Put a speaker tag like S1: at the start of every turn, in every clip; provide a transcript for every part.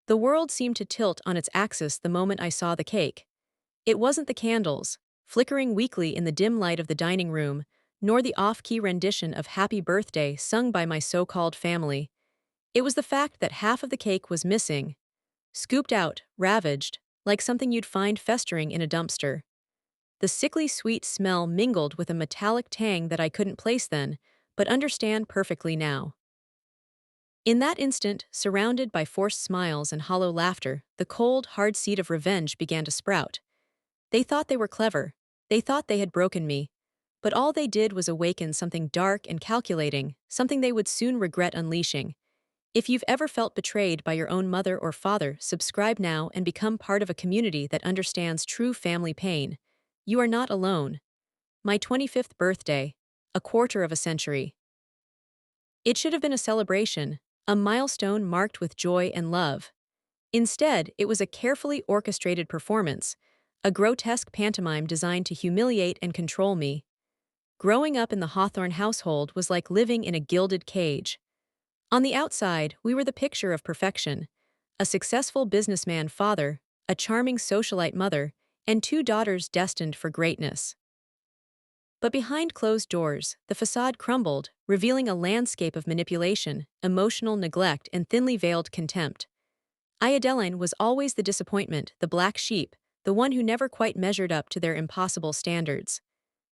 S1: The world seemed to tilt on its axis the moment I saw the cake. It wasn't the candles, flickering weakly in the dim light of the dining room, nor the off-key rendition of Happy Birthday sung by my so-called family. It was the fact that half of the cake was missing, scooped out, ravaged, like something you'd find festering in a dumpster. The sickly sweet smell mingled with a metallic tang that I couldn't place then, but understand perfectly now. In that instant, surrounded by forced smiles and hollow laughter, the cold, hard seed of revenge began to sprout. They thought they were clever. They thought they had broken me. But all they did was awaken something dark and calculating, something they would soon regret unleashing. If you've ever felt betrayed by your own mother or father, subscribe now and become part of a community that understands true family pain. You are not alone. My 25th birthday. A quarter of a century. It should have been a celebration, a milestone marked with joy and love. Instead, it was a carefully orchestrated performance, a grotesque pantomime designed to humiliate and control me. Growing up in the Hawthorne household was like living in a gilded cage. On the outside, we were the picture of perfection: a successful businessman father, a charming socialite mother, and two daughters destined for greatness. But behind closed doors, the facade crumbled, revealing a landscape of manipulation, emotional neglect, and thinly veiled contempt. Adeline was always the disappointment, the black sheep, the one who never quite measured up to their impossible standards.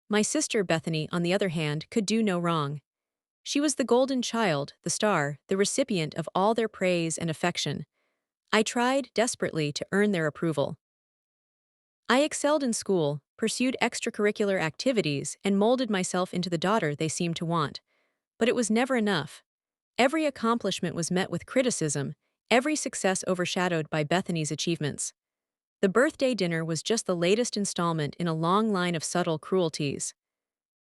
S1: My sister Bethany, on the other hand, could do no wrong. She was the golden child, the star, the recipient of all their praise and affection. I tried desperately to earn their approval. I excelled in school, pursued extracurricular activities, and molded myself into the daughter they seemed to want. But it was never enough. Every accomplishment was met with criticism, every success overshadowed by Bethany's achievements. The birthday dinner was just the latest installment in a long line of subtle cruelties.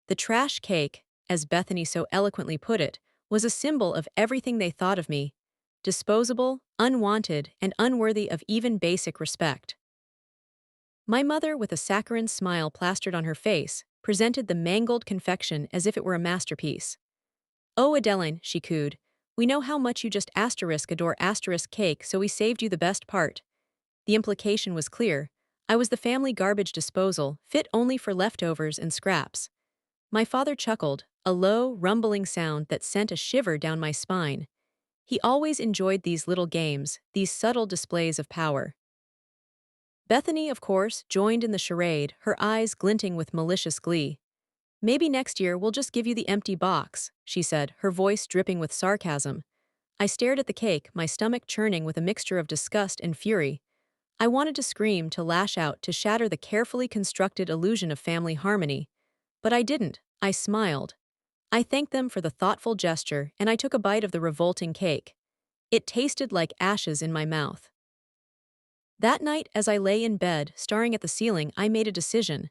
S1: The trash cake, as Bethany so eloquently put it, was a symbol of everything they thought of me: disposable, unwanted, and unworthy of even basic respect. My mother, with a saccharine smile plastered on her face, presented the mangled confection as if it were a masterpiece. "Oh, Adeline," she cooed, "we know how much you just adore cake, so we saved you the best part." The implication was clear. I was the family garbage disposal, fit only for leftovers and scraps. My father chuckled, a low, rumbling sound that sent a shiver down my spine. He always enjoyed these little games, these subtle displays of power. Bethany, of course, joined in the charade, her eyes glinting with malicious glee. "Maybe next year we'll just give you the empty box," she said, her voice dripping with sarcasm. I stared at the cake, my stomach churning with a mixture of disgust and fury. I wanted to scream, to lash out, to shatter the carefully constructed illusion of family harmony. But I didn't. I smiled. I thanked them for the thoughtful gesture, and I took a bite of the revolting cake. It tasted like ashes in my mouth. That night, as I lay in bed, staring at the ceiling, I made a decision.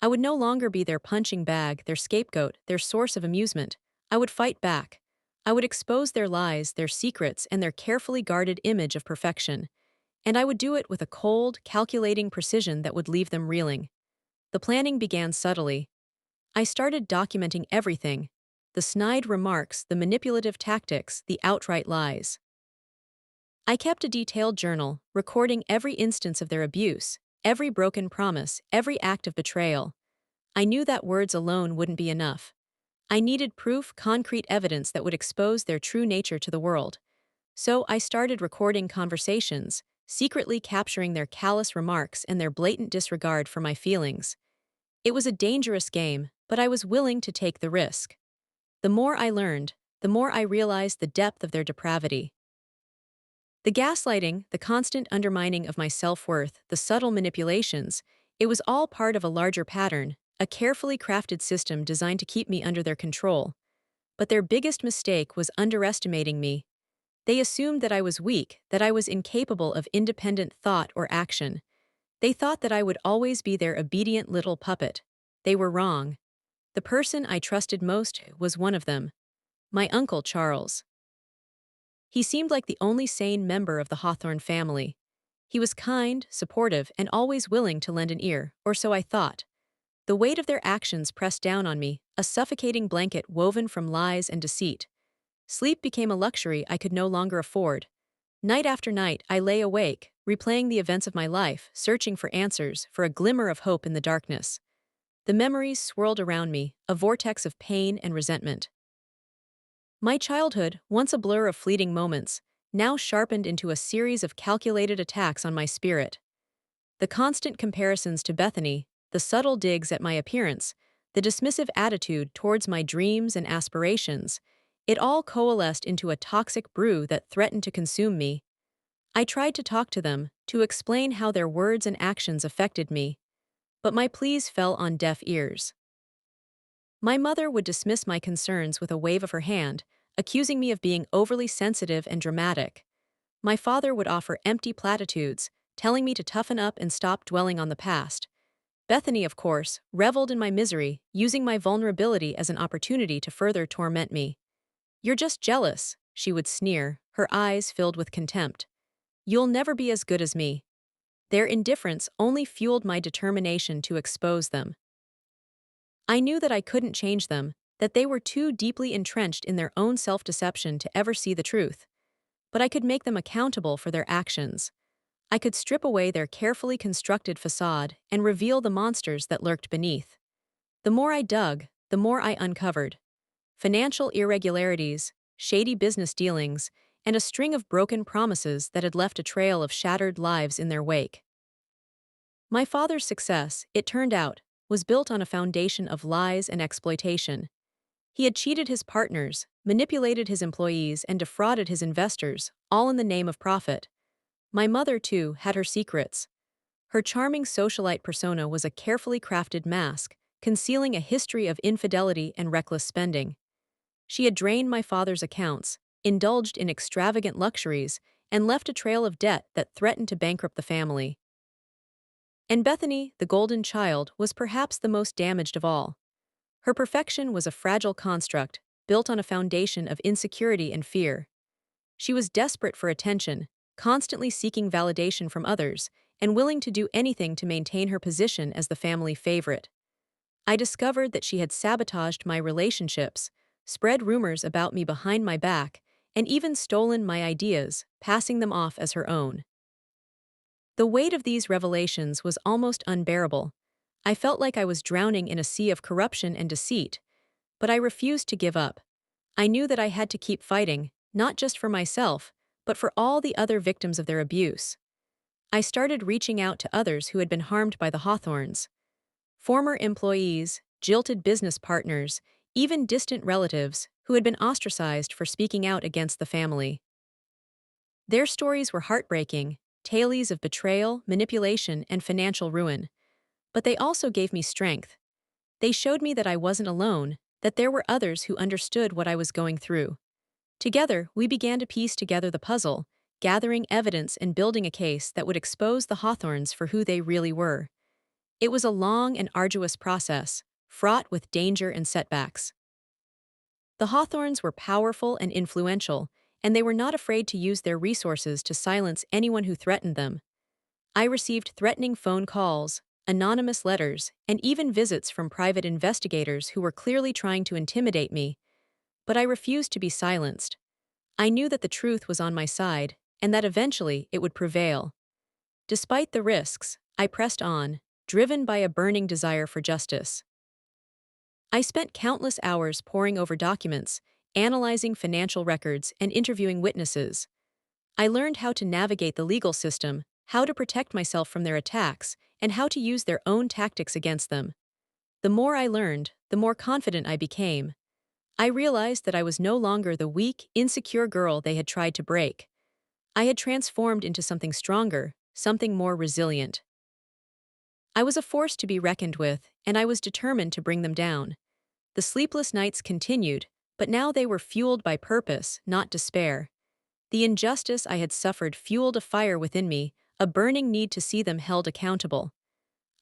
S1: I would no longer be their punching bag, their scapegoat, their source of amusement. I would fight back. I would expose their lies, their secrets, and their carefully guarded image of perfection. And I would do it with a cold, calculating precision that would leave them reeling. The planning began subtly. I started documenting everything: the snide remarks, the manipulative tactics, the outright lies. I kept a detailed journal, recording every instance of their abuse, every broken promise, every act of betrayal. I knew that words alone wouldn't be enough. I needed proof, concrete evidence that would expose their true nature to the world. So I started recording conversations, secretly capturing their callous remarks and their blatant disregard for my feelings. It was a dangerous game, but I was willing to take the risk. The more I learned, the more I realized the depth of their depravity. The gaslighting, the constant undermining of my self-worth, the subtle manipulations, it was all part of a larger pattern, a carefully crafted system designed to keep me under their control. But their biggest mistake was underestimating me. They assumed that I was weak, that I was incapable of independent thought or action. They thought that I would always be their obedient little puppet. They were wrong. The person I trusted most was one of them: my Uncle Charles. He seemed like the only sane member of the Hawthorne family. He was kind, supportive, and always willing to lend an ear, or so I thought. The weight of their actions pressed down on me, a suffocating blanket woven from lies and deceit. Sleep became a luxury I could no longer afford. Night after night, I lay awake, replaying the events of my life, searching for answers, for a glimmer of hope in the darkness. The memories swirled around me, a vortex of pain and resentment. My childhood, once a blur of fleeting moments, now sharpened into a series of calculated attacks on my spirit. The constant comparisons to Bethany, the subtle digs at my appearance, the dismissive attitude towards my dreams and aspirations, it all coalesced into a toxic brew that threatened to consume me. I tried to talk to them, to explain how their words and actions affected me, but my pleas fell on deaf ears. My mother would dismiss my concerns with a wave of her hand, accusing me of being overly sensitive and dramatic. My father would offer empty platitudes, telling me to toughen up and stop dwelling on the past. Bethany, of course, reveled in my misery, using my vulnerability as an opportunity to further torment me. "You're just jealous," she would sneer, her eyes filled with contempt. "You'll never be as good as me." Their indifference only fueled my determination to expose them. I knew that I couldn't change them, that they were too deeply entrenched in their own self-deception to ever see the truth. But I could make them accountable for their actions. I could strip away their carefully constructed facade and reveal the monsters that lurked beneath. The more I dug, the more I uncovered. Financial irregularities, shady business dealings, and a string of broken promises that had left a trail of shattered lives in their wake. My father's success, it turned out, was built on a foundation of lies and exploitation. He had cheated his partners, manipulated his employees, and defrauded his investors, all in the name of profit. My mother, too, had her secrets. Her charming socialite persona was a carefully crafted mask, concealing a history of infidelity and reckless spending. She had drained my father's accounts, indulged in extravagant luxuries, and left a trail of debt that threatened to bankrupt the family. And Bethany, the golden child, was perhaps the most damaged of all. Her perfection was a fragile construct, built on a foundation of insecurity and fear. She was desperate for attention, constantly seeking validation from others, and willing to do anything to maintain her position as the family favorite. I discovered that she had sabotaged my relationships, spread rumors about me behind my back, and even stolen my ideas, passing them off as her own. The weight of these revelations was almost unbearable. I felt like I was drowning in a sea of corruption and deceit, but I refused to give up. I knew that I had to keep fighting, not just for myself, but for all the other victims of their abuse. I started reaching out to others who had been harmed by the Hawthorns. Former employees, jilted business partners, even distant relatives who had been ostracized for speaking out against the family. Their stories were heartbreaking, tales of betrayal, manipulation, and financial ruin. But they also gave me strength. They showed me that I wasn't alone, that there were others who understood what I was going through. Together, we began to piece together the puzzle, gathering evidence and building a case that would expose the Hawthorns for who they really were. It was a long and arduous process, fraught with danger and setbacks. The Hawthorns were powerful and influential, and they were not afraid to use their resources to silence anyone who threatened them. I received threatening phone calls, anonymous letters, and even visits from private investigators who were clearly trying to intimidate me. But I refused to be silenced. I knew that the truth was on my side, and that eventually it would prevail. Despite the risks, I pressed on, driven by a burning desire for justice. I spent countless hours poring over documents, analyzing financial records, and interviewing witnesses. I learned how to navigate the legal system, how to protect myself from their attacks, and how to use their own tactics against them. The more I learned, the more confident I became. I realized that I was no longer the weak, insecure girl they had tried to break. I had transformed into something stronger, something more resilient. I was a force to be reckoned with, and I was determined to bring them down. The sleepless nights continued, but now they were fueled by purpose, not despair. The injustice I had suffered fueled a fire within me, a burning need to see them held accountable.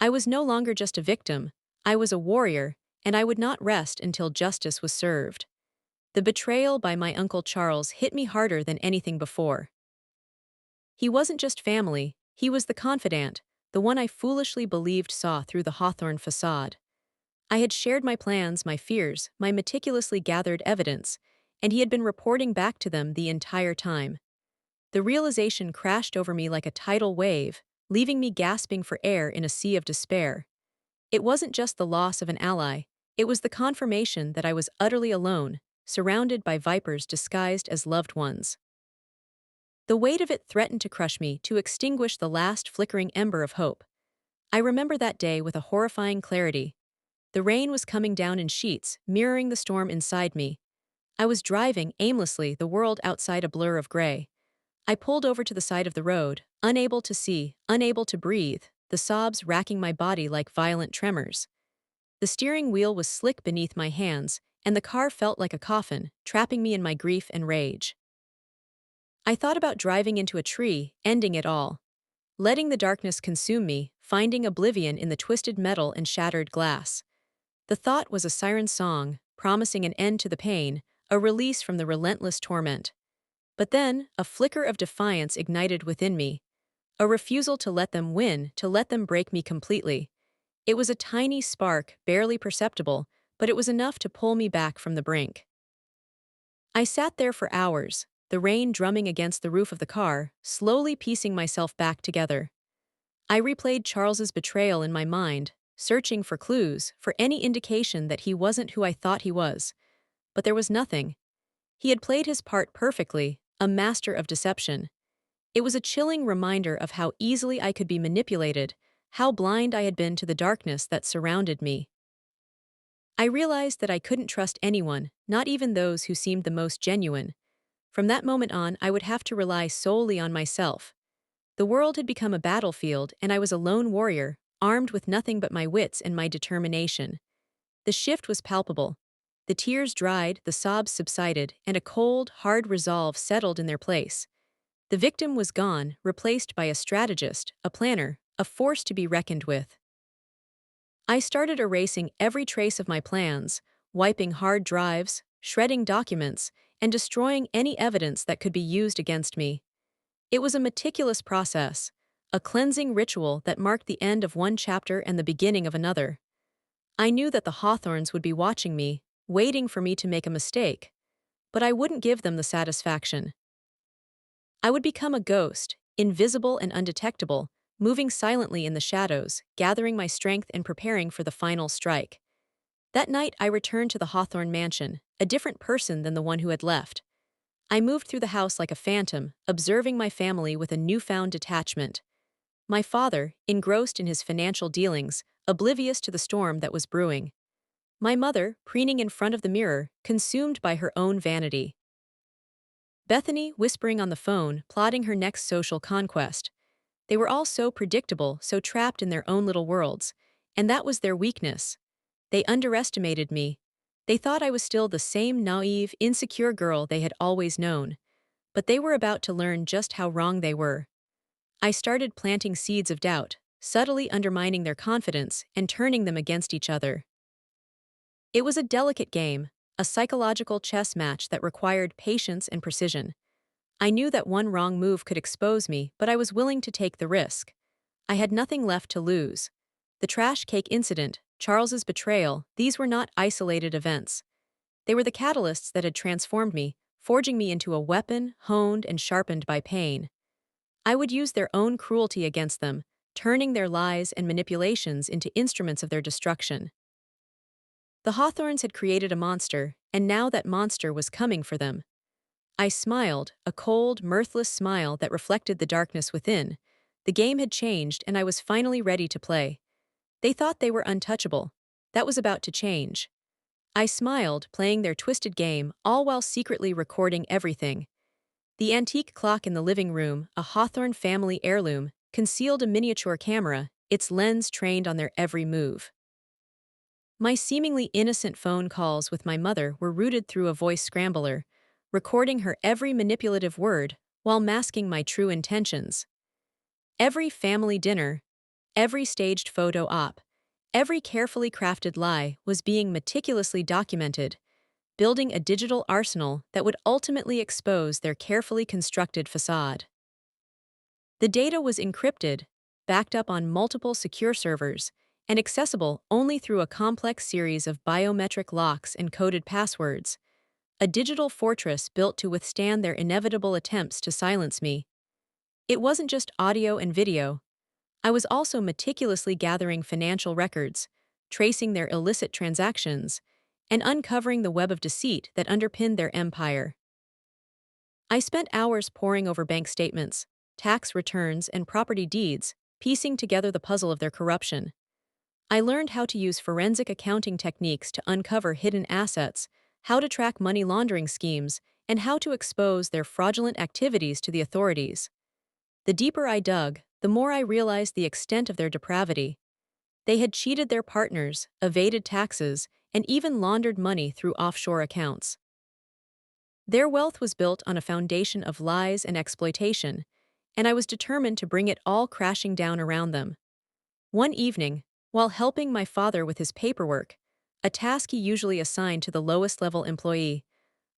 S1: I was no longer just a victim, I was a warrior, and I would not rest until justice was served. The betrayal by my Uncle Charles hit me harder than anything before. He wasn't just family, he was the confidant, the one I foolishly believed saw through the Hawthorne facade. I had shared my plans, my fears, my meticulously gathered evidence, and he had been reporting back to them the entire time. The realization crashed over me like a tidal wave, leaving me gasping for air in a sea of despair. It wasn't just the loss of an ally, it was the confirmation that I was utterly alone, surrounded by vipers disguised as loved ones. The weight of it threatened to crush me, to extinguish the last flickering ember of hope. I remember that day with a horrifying clarity. The rain was coming down in sheets, mirroring the storm inside me. I was driving aimlessly, the world outside a blur of gray. I pulled over to the side of the road, unable to see, unable to breathe, the sobs racking my body like violent tremors. The steering wheel was slick beneath my hands, and the car felt like a coffin, trapping me in my grief and rage. I thought about driving into a tree, ending it all. Letting the darkness consume me, finding oblivion in the twisted metal and shattered glass. The thought was a siren song, promising an end to the pain, a release from the relentless torment. But then, a flicker of defiance ignited within me. A refusal to let them win, to let them break me completely. It was a tiny spark, barely perceptible, but it was enough to pull me back from the brink. I sat there for hours, the rain drumming against the roof of the car, slowly piecing myself back together. I replayed Charles's betrayal in my mind, searching for clues, for any indication that he wasn't who I thought he was. But there was nothing. He had played his part perfectly, a master of deception. It was a chilling reminder of how easily I could be manipulated, how blind I had been to the darkness that surrounded me. I realized that I couldn't trust anyone, not even those who seemed the most genuine. From that moment on, I would have to rely solely on myself. The world had become a battlefield, and I was a lone warrior, armed with nothing but my wits and my determination. The shift was palpable. The tears dried, the sobs subsided, and a cold, hard resolve settled in their place. The victim was gone, replaced by a strategist, a planner, a force to be reckoned with. I started erasing every trace of my plans, wiping hard drives, shredding documents, and destroying any evidence that could be used against me. It was a meticulous process, a cleansing ritual that marked the end of one chapter and the beginning of another. I knew that the Hawthorns would be watching me, waiting for me to make a mistake, but I wouldn't give them the satisfaction. I would become a ghost, invisible and undetectable, moving silently in the shadows, gathering my strength and preparing for the final strike. That night I returned to the Hawthorne mansion, a different person than the one who had left. I moved through the house like a phantom, observing my family with a newfound detachment. My father, engrossed in his financial dealings, oblivious to the storm that was brewing. My mother, preening in front of the mirror, consumed by her own vanity. Bethany, whispering on the phone, plotting her next social conquest. They were all so predictable, so trapped in their own little worlds, and that was their weakness. They underestimated me. They thought I was still the same naive, insecure girl they had always known. But they were about to learn just how wrong they were. I started planting seeds of doubt, subtly undermining their confidence and turning them against each other. It was a delicate game, a psychological chess match that required patience and precision. I knew that one wrong move could expose me, but I was willing to take the risk. I had nothing left to lose. The trash cake incident, Charles's betrayal, these were not isolated events. They were the catalysts that had transformed me, forging me into a weapon, honed and sharpened by pain. I would use their own cruelty against them, turning their lies and manipulations into instruments of their destruction. The Hawthorns had created a monster, and now that monster was coming for them. I smiled, a cold, mirthless smile that reflected the darkness within. The game had changed, and I was finally ready to play. They thought they were untouchable. That was about to change. I smiled, playing their twisted game, all while secretly recording everything. The antique clock in the living room, a Hawthorne family heirloom, concealed a miniature camera, its lens trained on their every move. My seemingly innocent phone calls with my mother were routed through a voice scrambler, recording her every manipulative word while masking my true intentions. Every family dinner, every staged photo op, every carefully crafted lie was being meticulously documented, building a digital arsenal that would ultimately expose their carefully constructed facade. The data was encrypted, backed up on multiple secure servers, and accessible only through a complex series of biometric locks and coded passwords. a digital fortress built to withstand their inevitable attempts to silence me. It wasn't just audio and video. I was also meticulously gathering financial records, tracing their illicit transactions, and uncovering the web of deceit that underpinned their empire. I spent hours poring over bank statements, tax returns, and property deeds, piecing together the puzzle of their corruption. I learned how to use forensic accounting techniques to uncover hidden assets, how to track money laundering schemes, and how to expose their fraudulent activities to the authorities. The deeper I dug, the more I realized the extent of their depravity. They had cheated their partners, evaded taxes, and even laundered money through offshore accounts. Their wealth was built on a foundation of lies and exploitation, and I was determined to bring it all crashing down around them. One evening, while helping my father with his paperwork, a task he usually assigned to the lowest level employee,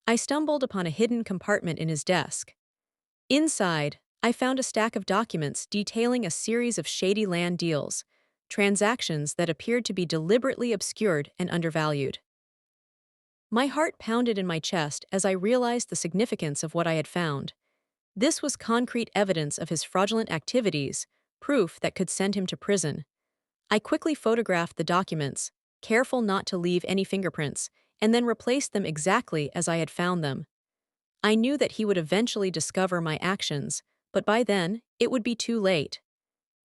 S1: I stumbled upon a hidden compartment in his desk. Inside, I found a stack of documents detailing a series of shady land deals, transactions that appeared to be deliberately obscured and undervalued. My heart pounded in my chest as I realized the significance of what I had found. This was concrete evidence of his fraudulent activities, proof that could send him to prison. I quickly photographed the documents, careful not to leave any fingerprints, and then replaced them exactly as I had found them. I knew that he would eventually discover my actions, but by then, it would be too late.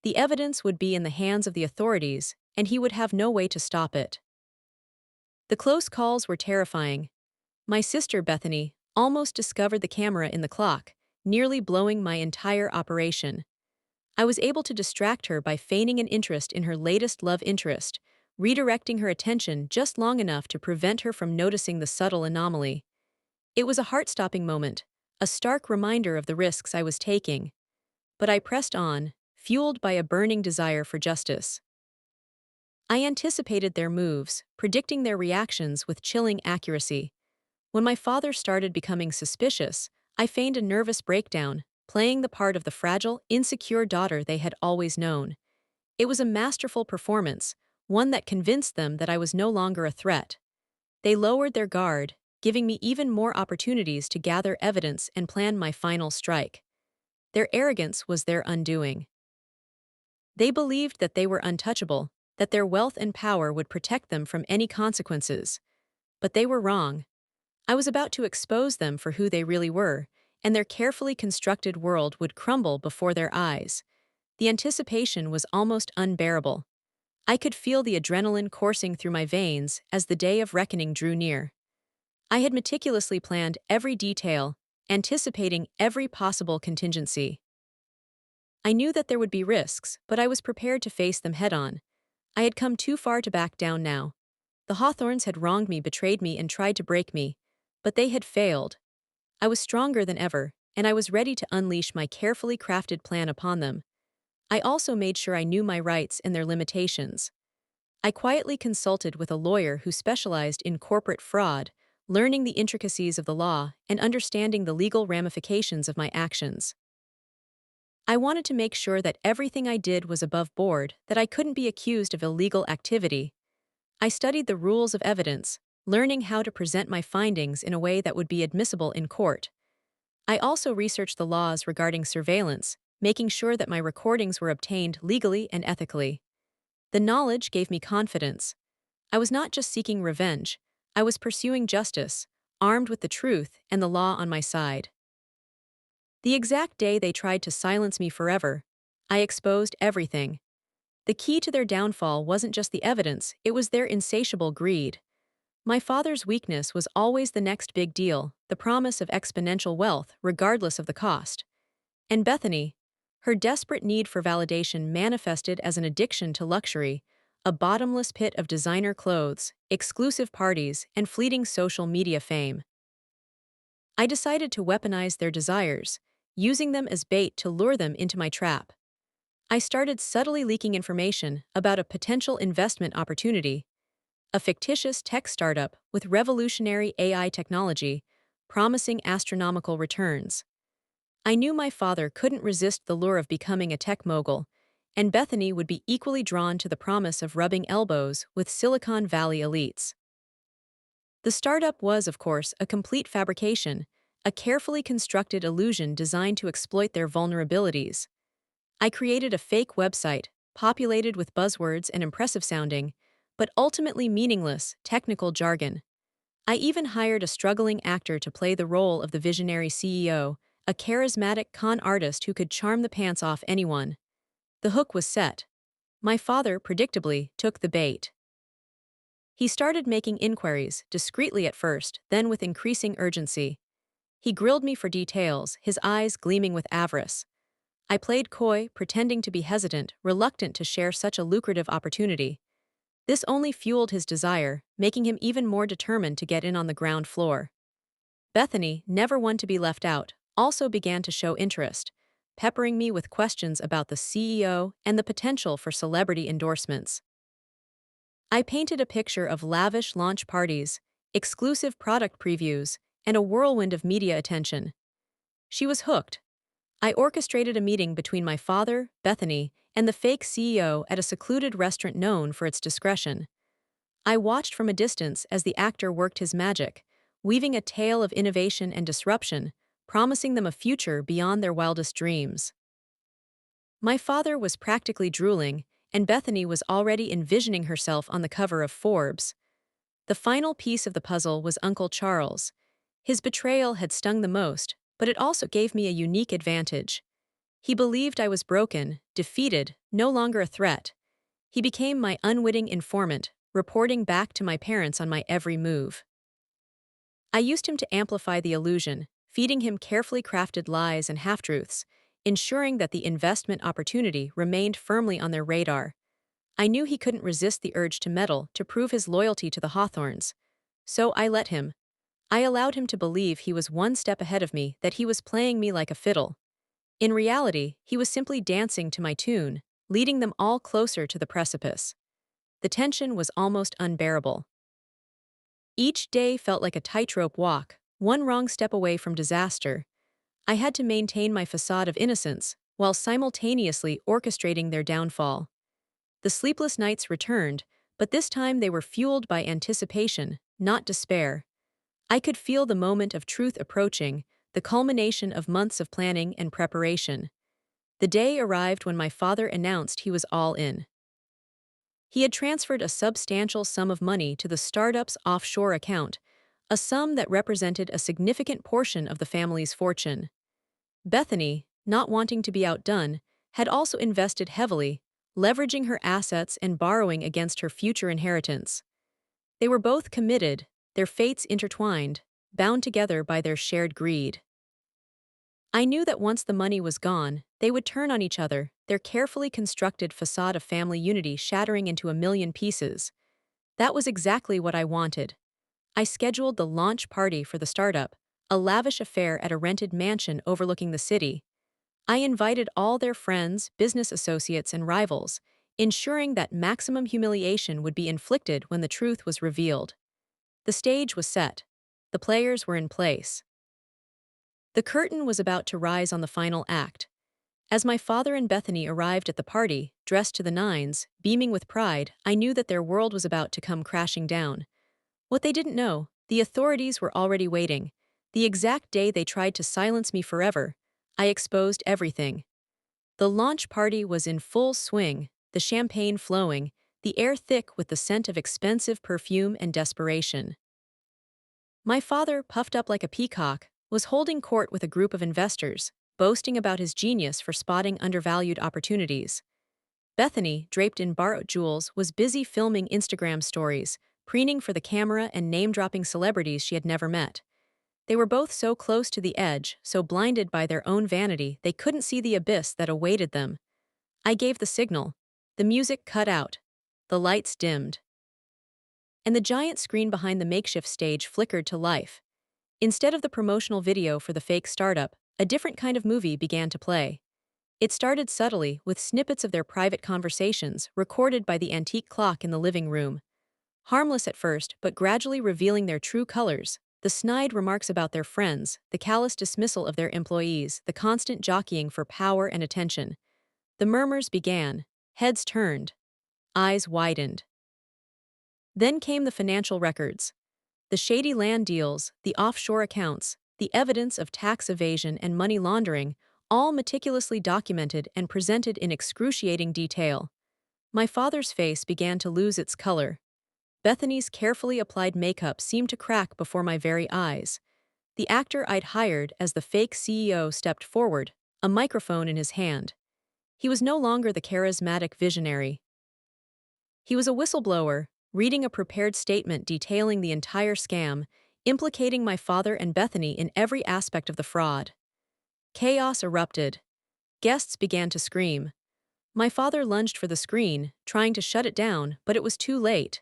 S1: The evidence would be in the hands of the authorities, and he would have no way to stop it. The close calls were terrifying. My sister, Bethany, almost discovered the camera in the clock, nearly blowing my entire operation. I was able to distract her by feigning an interest in her latest love interest, redirecting her attention just long enough to prevent her from noticing the subtle anomaly. It was a heart-stopping moment, a stark reminder of the risks I was taking. But I pressed on, fueled by a burning desire for justice. I anticipated their moves, predicting their reactions with chilling accuracy. When my father started becoming suspicious, I feigned a nervous breakdown, playing the part of the fragile, insecure daughter they had always known. It was a masterful performance, one that convinced them that I was no longer a threat. They lowered their guard, giving me even more opportunities to gather evidence and plan my final strike. Their arrogance was their undoing. They believed that they were untouchable, that their wealth and power would protect them from any consequences. But they were wrong. I was about to expose them for who they really were, and their carefully constructed world would crumble before their eyes. The anticipation was almost unbearable. I could feel the adrenaline coursing through my veins as the day of reckoning drew near. I had meticulously planned every detail, anticipating every possible contingency. I knew that there would be risks, but I was prepared to face them head-on. I had come too far to back down now. The Hawthorns had wronged me, betrayed me, and tried to break me, but they had failed. I was stronger than ever, and I was ready to unleash my carefully crafted plan upon them. I also made sure I knew my rights and their limitations. I quietly consulted with a lawyer who specialized in corporate fraud, learning the intricacies of the law and understanding the legal ramifications of my actions. I wanted to make sure that everything I did was above board, that I couldn't be accused of illegal activity. I studied the rules of evidence, learning how to present my findings in a way that would be admissible in court. I also researched the laws regarding surveillance, making sure that my recordings were obtained legally and ethically. The knowledge gave me confidence. I was not just seeking revenge, I was pursuing justice, armed with the truth and the law on my side. The exact day they tried to silence me forever, I exposed everything. The key to their downfall wasn't just the evidence, it was their insatiable greed. My father's weakness was always the next big deal, the promise of exponential wealth, regardless of the cost. And Bethany, her desperate need for validation manifested as an addiction to luxury, a bottomless pit of designer clothes, exclusive parties, and fleeting social media fame. I decided to weaponize their desires, using them as bait to lure them into my trap. I started subtly leaking information about a potential investment opportunity, a fictitious tech startup with revolutionary AI technology, promising astronomical returns. I knew my father couldn't resist the lure of becoming a tech mogul, and Bethany would be equally drawn to the promise of rubbing elbows with Silicon Valley elites. The startup was, of course, a complete fabrication, a carefully constructed illusion designed to exploit their vulnerabilities. I created a fake website, populated with buzzwords and impressive sounding, but ultimately meaningless, technical jargon. I even hired a struggling actor to play the role of the visionary CEO, a charismatic con artist who could charm the pants off anyone. The hook was set. My father, predictably, took the bait. He started making inquiries, discreetly at first, then with increasing urgency. He grilled me for details, his eyes gleaming with avarice. I played coy, pretending to be hesitant, reluctant to share such a lucrative opportunity. This only fueled his desire, making him even more determined to get in on the ground floor. Bethany, never one to be left out, also began to show interest, peppering me with questions about the CEO and the potential for celebrity endorsements. I painted a picture of lavish launch parties, exclusive product previews, and a whirlwind of media attention. She was hooked. I orchestrated a meeting between my father, Bethany, and the fake CEO at a secluded restaurant known for its discretion. I watched from a distance as the actor worked his magic, weaving a tale of innovation and disruption, promising them a future beyond their wildest dreams. My father was practically drooling, and Bethany was already envisioning herself on the cover of Forbes. The final piece of the puzzle was Uncle Charles. His betrayal had stung the most, but it also gave me a unique advantage. He believed I was broken, defeated, no longer a threat. He became my unwitting informant, reporting back to my parents on my every move. I used him to amplify the illusion, feeding him carefully crafted lies and half-truths, ensuring that the investment opportunity remained firmly on their radar. I knew he couldn't resist the urge to meddle to prove his loyalty to the Hawthorns. So I let him. I allowed him to believe he was one step ahead of me, that he was playing me like a fiddle. In reality, he was simply dancing to my tune, leading them all closer to the precipice. The tension was almost unbearable. Each day felt like a tightrope walk, one wrong step away from disaster. I had to maintain my facade of innocence, while simultaneously orchestrating their downfall. The sleepless nights returned, but this time they were fueled by anticipation, not despair. I could feel the moment of truth approaching, the culmination of months of planning and preparation. The day arrived when my father announced he was all in. He had transferred a substantial sum of money to the startup's offshore account, a sum that represented a significant portion of the family's fortune. Bethany, not wanting to be outdone, had also invested heavily, leveraging her assets and borrowing against her future inheritance. They were both committed, their fates intertwined, bound together by their shared greed. I knew that once the money was gone, they would turn on each other, their carefully constructed facade of family unity shattering into a million pieces. That was exactly what I wanted. I scheduled the launch party for the startup, a lavish affair at a rented mansion overlooking the city. I invited all their friends, business associates, and rivals, ensuring that maximum humiliation would be inflicted when the truth was revealed. The stage was set. The players were in place. The curtain was about to rise on the final act. As my father and Bethany arrived at the party, dressed to the nines, beaming with pride, I knew that their world was about to come crashing down. What they didn't know, the authorities were already waiting. The exact day they tried to silence me forever, I exposed everything. The launch party was in full swing, the champagne flowing, the air thick with the scent of expensive perfume and desperation. My father, puffed up like a peacock, was holding court with a group of investors, boasting about his genius for spotting undervalued opportunities. Bethany, draped in borrowed jewels, was busy filming Instagram stories, preening for the camera and name-dropping celebrities she had never met. They were both so close to the edge, so blinded by their own vanity, they couldn't see the abyss that awaited them. I gave the signal. The music cut out. The lights dimmed. And the giant screen behind the makeshift stage flickered to life. Instead of the promotional video for the fake startup, a different kind of movie began to play. It started subtly, with snippets of their private conversations recorded by the antique clock in the living room. Harmless at first, but gradually revealing their true colors, the snide remarks about their friends, the callous dismissal of their employees, the constant jockeying for power and attention. The murmurs began, heads turned, eyes widened. Then came the financial records. The The shady land deals, the offshore accounts, the evidence of tax evasion and money laundering, all meticulously documented and presented in excruciating detail. My father's face began to lose its color. Bethany's carefully applied makeup seemed to crack before my very eyes. The actor I'd hired as the fake CEO stepped forward, a microphone in his hand. He was no longer the charismatic visionary. He was a whistleblower, reading a prepared statement detailing the entire scam, implicating my father and Bethany in every aspect of the fraud. Chaos erupted. Guests began to scream. My father lunged for the screen, trying to shut it down, but it was too late.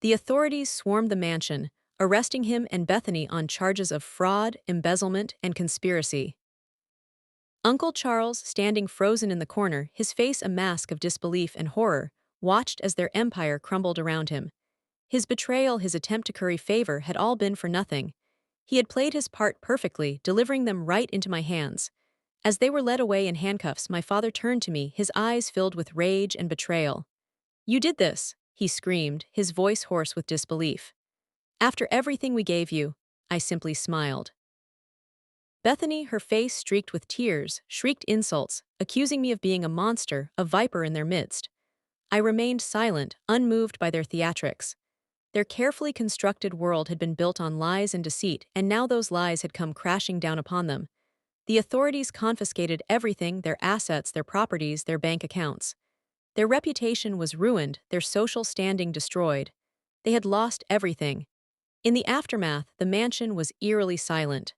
S1: The authorities swarmed the mansion, arresting him and Bethany on charges of fraud, embezzlement, and conspiracy. Uncle Charles, standing frozen in the corner, his face a mask of disbelief and horror, watched as their empire crumbled around him. His betrayal, his attempt to curry favor, had all been for nothing. He had played his part perfectly, delivering them right into my hands. As they were led away in handcuffs, my father turned to me, his eyes filled with rage and betrayal. "You did this," he screamed, his voice hoarse with disbelief. "After everything we gave you," I simply smiled. Bethany, her face streaked with tears, shrieked insults, accusing me of being a monster, a viper in their midst. I remained silent, unmoved by their theatrics. Their carefully constructed world had been built on lies and deceit, and now those lies had come crashing down upon them. The authorities confiscated everything, their assets, their properties, their bank accounts. Their reputation was ruined, their social standing destroyed. They had lost everything. In the aftermath, the mansion was eerily silent.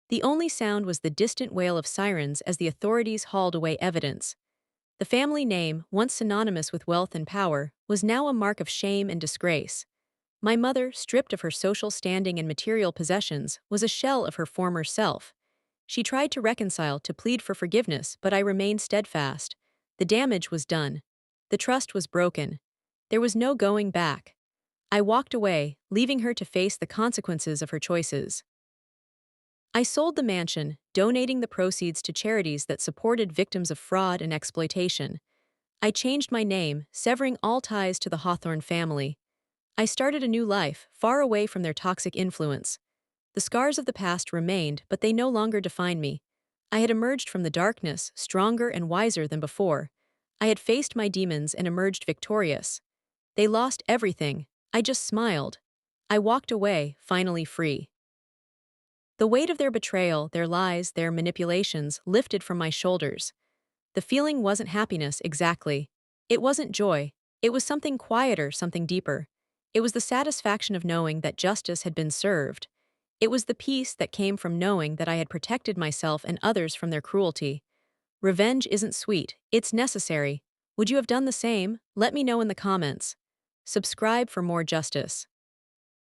S1: The only sound was the distant wail of sirens as the authorities hauled away evidence. The family name, once synonymous with wealth and power, was now a mark of shame and disgrace. My mother, stripped of her social standing and material possessions, was a shell of her former self. She tried to reconcile, to plead for forgiveness, but I remained steadfast. The damage was done. The trust was broken. There was no going back. I walked away, leaving her to face the consequences of her choices. I sold the mansion, donating the proceeds to charities that supported victims of fraud and exploitation. I changed my name, severing all ties to the Hawthorne family. I started a new life, far away from their toxic influence. The scars of the past remained, but they no longer defined me. I had emerged from the darkness, stronger and wiser than before. I had faced my demons and emerged victorious. They lost everything. I just smiled. I walked away, finally free. The weight of their betrayal, their lies, their manipulations lifted from my shoulders. The feeling wasn't happiness, exactly. It wasn't joy. It was something quieter, something deeper. It was the satisfaction of knowing that justice had been served. It was the peace that came from knowing that I had protected myself and others from their cruelty. Revenge isn't sweet, it's necessary. Would you have done the same? Let me know in the comments. Subscribe for more justice.